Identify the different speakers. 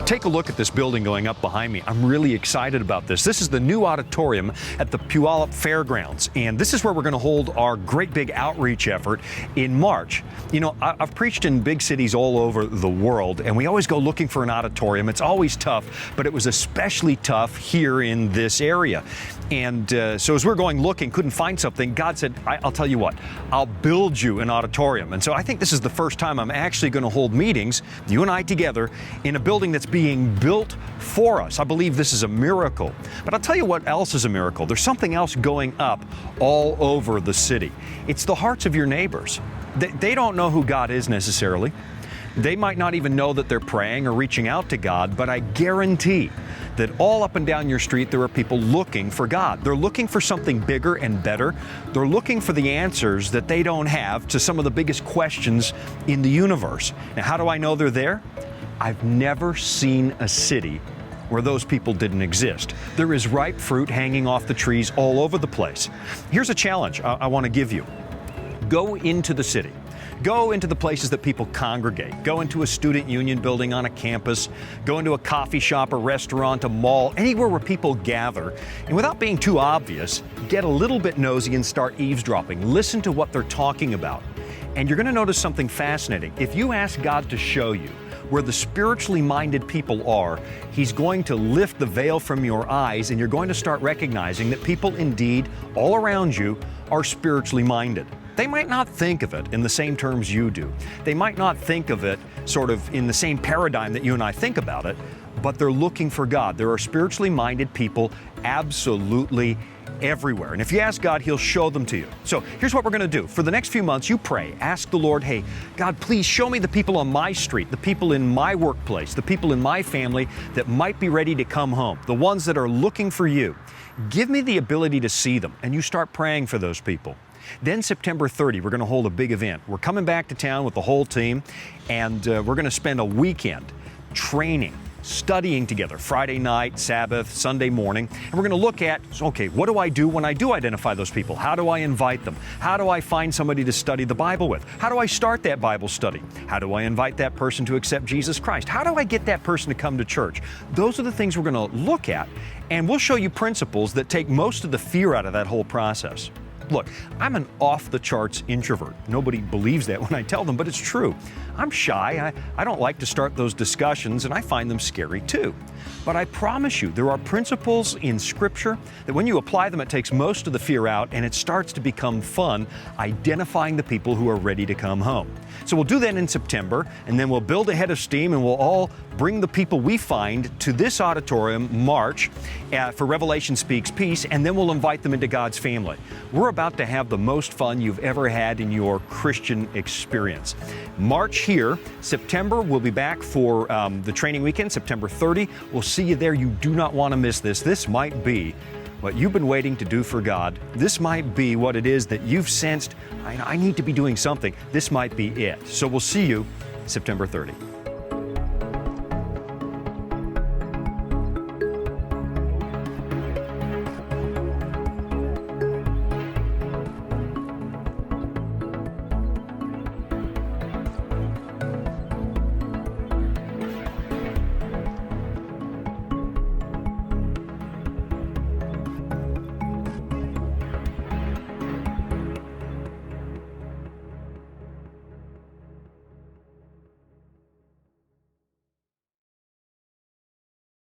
Speaker 1: Take a look at this building going up behind me. I'm really excited about this. This is the new auditorium at the Puyallup Fairgrounds, and this is where we're going to hold our great big outreach effort in March. You know, I've preached in big cities all over the world, and we always go looking for an auditorium. It's always tough, but it was especially tough here in this area. And so as we're going looking, couldn't find something, God said, I'll tell you what, I'll build you an auditorium. And so I think this is the first time I'm actually going to hold meetings, you and I together, in a building that's being built for us. I believe this is a miracle. But I'll tell you what else is a miracle. There's something else going up all over the city. It's the hearts of your neighbors. They don't know who God is necessarily. They might not even know that they're praying or reaching out to God, but I guarantee that all up and down your street there are people looking for God. They're looking for something bigger and better. They're looking for the answers that they don't have to some of the biggest questions in the universe. Now, how do I know they're there? I've never seen a city where those people didn't exist. There is ripe fruit hanging off the trees all over the place. Here's a challenge I want to give you. Go into the city. Go into the places that people congregate. Go into a student union building on a campus. Go into a coffee shop, a restaurant, a mall, anywhere where people gather. And without being too obvious, get a little bit nosy and start eavesdropping. Listen to what they're talking about. And you're going to notice something fascinating. If you ask God to show you where the spiritually minded people are, He's going to lift the veil from your eyes, and you're going to start recognizing that people indeed all around you are spiritually minded. They might not think of it in the same terms you do. They might not think of it sort of in the same paradigm that you and I think about it, but they're looking for God. There are spiritually minded people absolutely everywhere. And if you ask God, He'll show them to you. So here's what we're going to do. For the next few months, you pray. Ask the Lord, hey, God, please show me the people on my street, the people in my workplace, the people in my family that might be ready to come home, the ones that are looking for you. Give me the ability to see them. And you start praying for those people. Then September 30, we're going to hold a big event. We're coming back to town with the whole team, and we're going to spend a weekend training, studying together, Friday night, Sabbath, Sunday morning. And we're going to look at, okay, what do I do when I do identify those people? How do I invite them? How do I find somebody to study the Bible with? How do I start that Bible study? How do I invite that person to accept Jesus Christ? How do I get that person to come to church? Those are the things we're going to look at, and we'll show you principles that take most of the fear out of that whole process. Look, I'm an off-the-charts introvert. Nobody believes that when I tell them, but it's true. I'm shy. I don't like to start those discussions, and I find them scary too. But I promise you, there are principles in Scripture that when you apply them, it takes most of the fear out, and it starts to become fun identifying the people who are ready to come home. So we'll do that in September, and then we'll build a head of steam, and we'll all bring the people we find to this auditorium, March, for Revelation Speaks Peace, and then we'll invite them into God's family. We're about to have the most fun you've ever had in your Christian experience. March here. September, we'll be back for the training weekend, September 30. We'll see you there. You do not want to miss this. This might be what you've been waiting to do for God. This might be what it is that you've sensed, I need to be doing something. This might be it. So we'll see you September 30.